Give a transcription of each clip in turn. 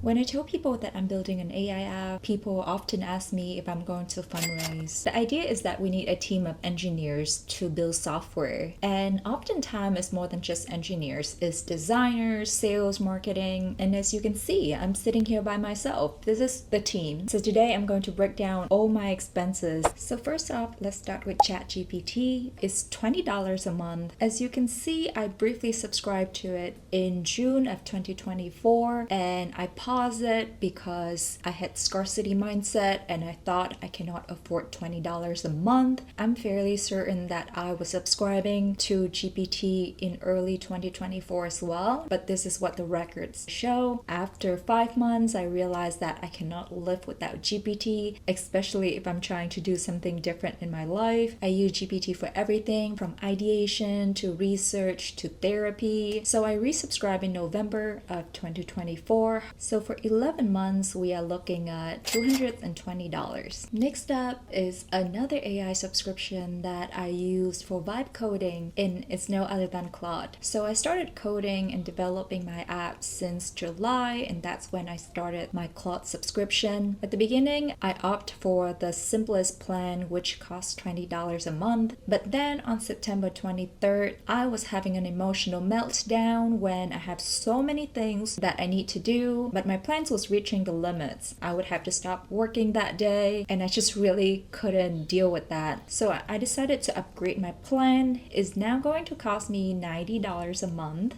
When I tell people that I'm building an AI app, people often ask me if I'm going to fundraise. The idea is that we need a team of engineers to build software, and oftentimes it's more than just engineers. It's designers, sales, marketing, and as you can see, I'm sitting here by myself. This is the team. So today I'm going to break down all my expenses. So first off, let's start with ChatGPT. It's $20 a month. As you can see, I briefly subscribed to it in June of 2024, and I paused it because I had scarcity mindset and I thought I cannot afford $20 a month. I'm fairly certain that I was subscribing to GPT in early 2024 as well, but this is what the records show. After 5 months, I realized that I cannot live without GPT, especially if I'm trying to do something different in my life. I use GPT for everything from ideation to research to therapy. So I resubscribed in November of 2024. So for 11 months, we are looking at $220. Next up is another AI subscription that I use for vibe coding, and it's no other than Claude. So I started coding and developing my app since July, and that's when I started my Claude subscription. At the beginning, I opted for the simplest plan, which costs $20 a month. But then on September 23rd, I was having an emotional meltdown when I have so many things that I need to do, but my plans was reaching the limits. I would have to stop working that day, and I just really couldn't deal with that. So I decided to upgrade my plan. It's now going to cost me $90 a month.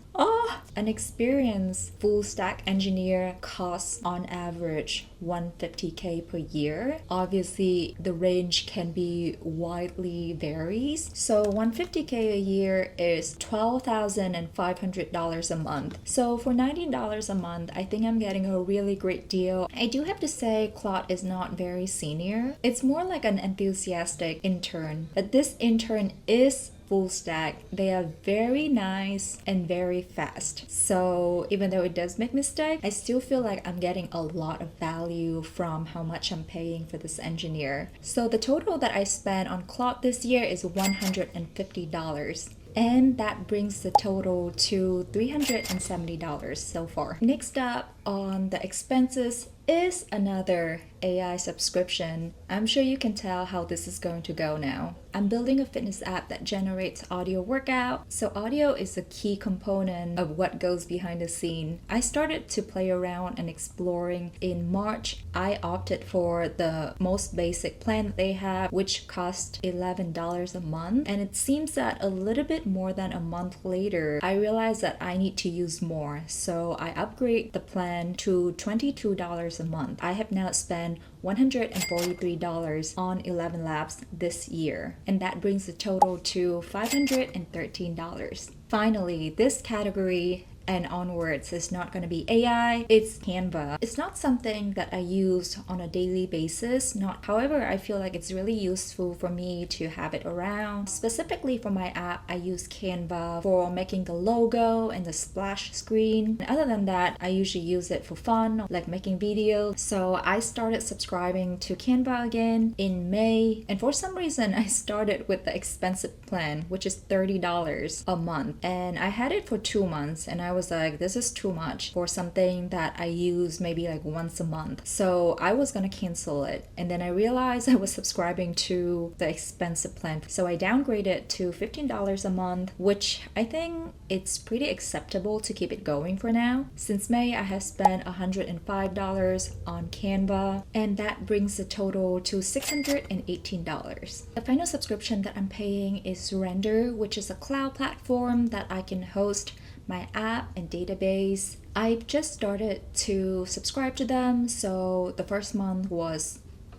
An experienced full stack engineer costs on average $150K per year. Obviously, the range can be widely varies. So $150K a year is $12,500 a month. So for $90 a month, I think I'm getting a really great deal. I do have to say Claude is not very senior. It's more like an enthusiastic intern. But this intern is full stack. They are very nice and very fast. So even though it does make mistakes, I still feel like I'm getting a lot of value from how much I'm paying for this engineer. So the total that I spent on Claude this year is $150. And that brings the total to $370 so far. Next up on the expenses is another AI subscription. I'm sure you can tell how this is going to go now. I'm building a fitness app that generates audio workout. So audio is a key component of what goes behind the scene. I started to play around and exploring in March. I opted for the most basic plan that they have, which cost $11 a month. And it seems that a little bit more than a month later, I realized that I need to use more. So I upgrade the plan to $22 a month. I have now spent $143 on 11 Labs this year, and that brings the total to $513. Finally, this category and onwards is not going to be AI, it's Canva. It's not something that I use on a daily basis. However, I feel like it's really useful for me to have it around. Specifically for my app, I use Canva for making the logo and the splash screen. And other than that, I usually use it for fun, like making videos. So I started subscribing to Canva again in May, and for some reason I started with the expensive plan, which is $30 a month, and I had it for 2 months, and I was like, this is too much for something that I use maybe like once a month. So I was gonna cancel it, and then I realized I was subscribing to the expensive plan. So I downgraded to $15 a month, which I think it's pretty acceptable to keep it going for now. Since May, I have spent $105 on Canva, and that brings the total to $618. The final subscription that I'm paying is Render, which is a cloud platform that I can host my app and database. I've just started to subscribe to them, so the first month was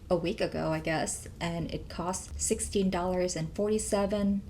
a week ago, I guess, and it cost $16.47.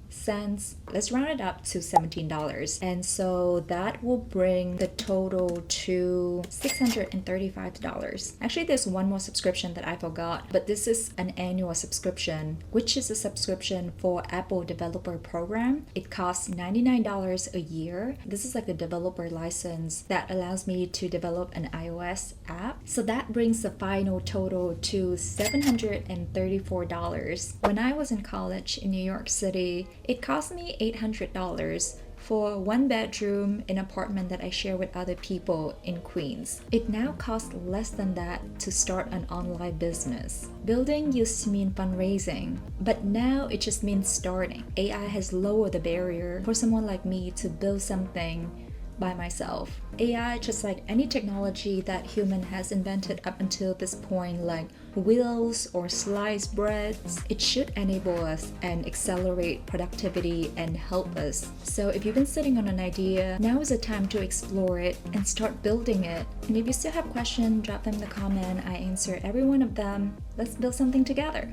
Let's round it up to $17. And so that will bring the total to $635. Actually, there's one more subscription that I forgot, but this is an annual subscription, which is a subscription for Apple Developer Program. It costs $99 a year. This is like a developer license that allows me to develop an iOS app. So that brings the final total to $734. When I was in college in New York City, it cost me $800 for one bedroom in an apartment that I share with other people in Queens. It now costs less than that to start an online business. Building used to mean fundraising, but now it just means starting. AI has lowered the barrier for someone like me to build something by myself. AI, just like any technology that human has invented up until this point, like wheels or sliced breads, it should enable us and accelerate productivity and help us. So if you've been sitting on an idea, now is the time to explore it and start building it. And if you still have questions, drop them in the comment. I answer every one of them. Let's build something together.